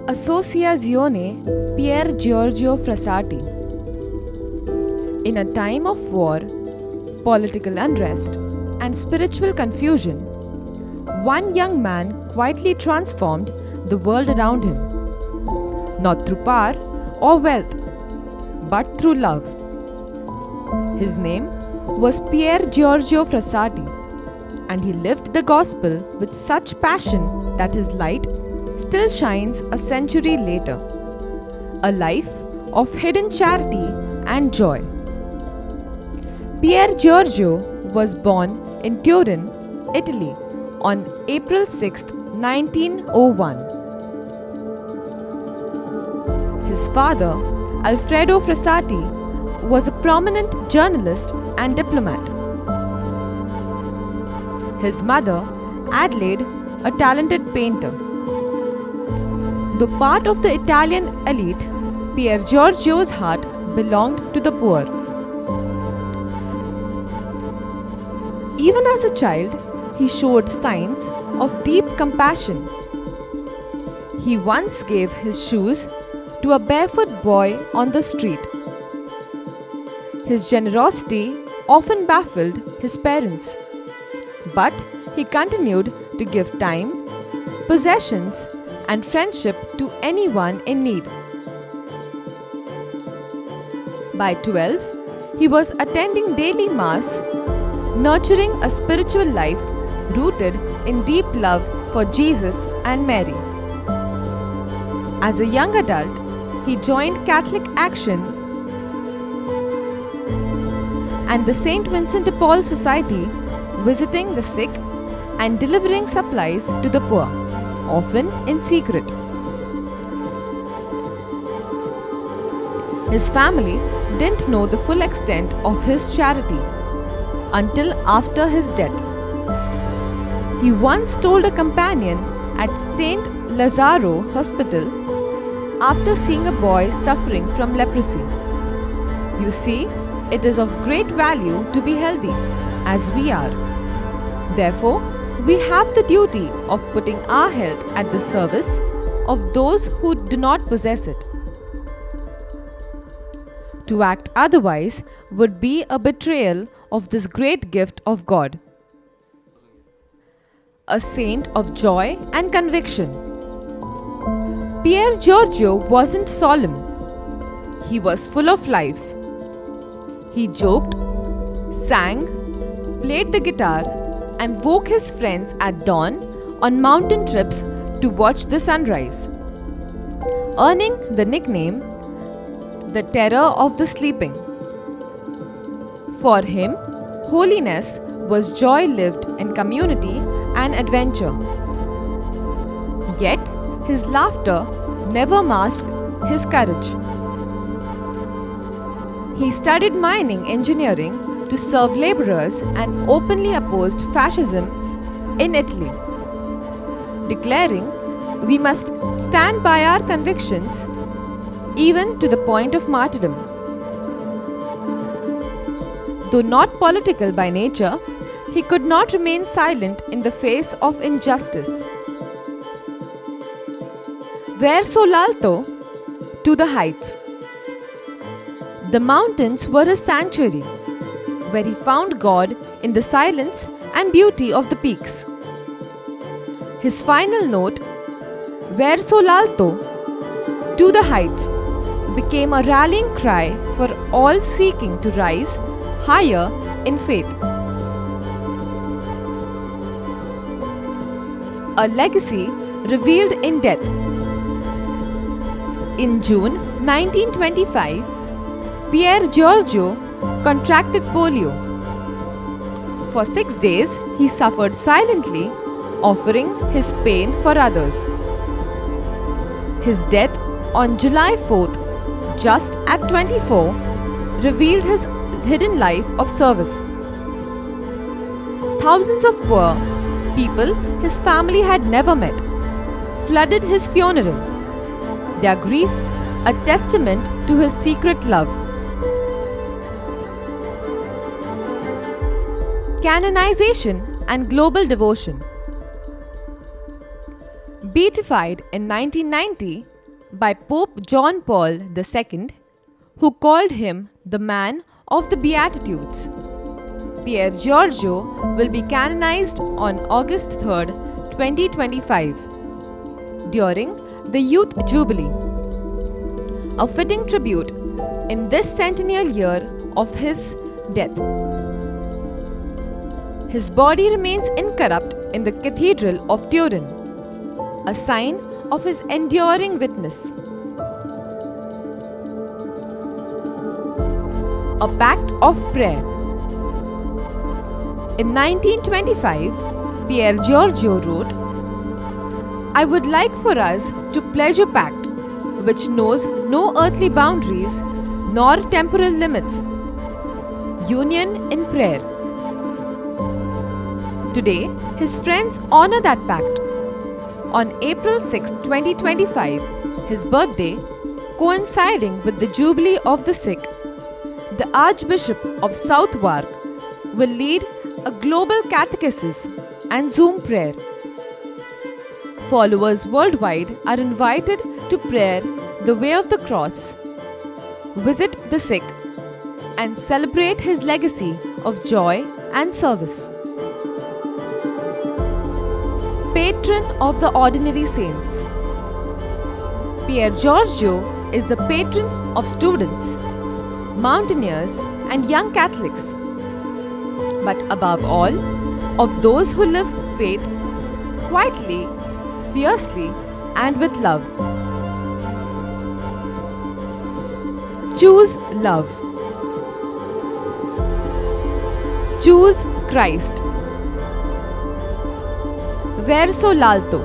Associazione Pier Giorgio Frassati. In a time of war, political unrest, and spiritual confusion, one young man quietly transformed the world around him, not through power or wealth, but through love. His name was Pier Giorgio Frassati, and he lived the gospel with such passion that his light still shines a century later. A life of hidden charity and joy. Pier Giorgio was born in Turin, Italy on April 6, 1901. His father, Alfredo Frassati, was a prominent journalist and diplomat. His mother, Adelaide, a talented painter. Though part of the Italian elite, Pier Giorgio's heart belonged to the poor. Even as a child, he showed signs of deep compassion. He once gave his shoes to a barefoot boy on the street. His generosity often baffled his parents, but he continued to give time, possessions, and friendship to anyone in need. By 12, he was attending daily mass, nurturing a spiritual life rooted in deep love for Jesus and Mary. As a young adult, he joined Catholic Action and the St. Vincent de Paul Society, visiting the sick and delivering supplies to the poor, often in secret. His family didn't know the full extent of his charity until after his death. He once told a companion at St. Lazzaro Hospital after seeing a boy suffering from leprosy, "You see, it is of great value to be healthy, as we are. Therefore, we have the duty of putting our health at the service of those who do not possess it. To act otherwise would be a betrayal of this great gift of God." A saint of joy and conviction. Pier Giorgio wasn't solemn. He was full of life. He joked, sang, played the guitar, and woke his friends at dawn on mountain trips to watch the sunrise, earning the nickname the Terror of the Sleeping. For him, holiness was joy lived in community and adventure. Yet, his laughter never masked his courage. He studied mining engineering to serve laborers and openly opposed fascism in Italy, declaring, "We must stand by our convictions even to the point of martyrdom." Though not political by nature, he could not remain silent in the face of injustice. Verso l'alto, to the heights. The mountains were his sanctuary, where he found God in the silence and beauty of the peaks. His final note, "Verso l'alto, to the heights," became a rallying cry for all seeking to rise higher in faith. A legacy revealed in death. In June 1925, Pier Giorgio contracted polio. For 6 days, he suffered silently, offering his pain for others. His death on July 4th, just at 24, revealed his hidden life of service. Thousands of poor people his family had never met flooded his funeral, their grief a testament to his secret love. Canonization and global devotion. Beatified in 1990, by Pope John Paul II, who called him the man of the Beatitudes. Pier Giorgio will be canonized on August 3rd, 2025, during the Youth Jubilee, a fitting tribute in this centennial year of his death. His body remains incorrupt in the Cathedral of Turin, a sign of his enduring witness. A Pact of Prayer. In 1925, Pier Giorgio wrote, "I would like for us to pledge a pact which knows no earthly boundaries nor temporal limits. Union in prayer." Today, his friends honor that pact. On April 6, 2025, his birthday, coinciding with the Jubilee of the Sick, the Archbishop of Southwark will lead a global catechesis and Zoom prayer. Followers worldwide are invited to prayer the way of the cross, visit the sick, and celebrate his legacy of joy and service. Patron of the Ordinary Saints. Pier Giorgio is the patron of students, mountaineers, and young Catholics, but above all, of those who live faith quietly, fiercely, and with love. Choose love. Choose Christ. Verso l'alto.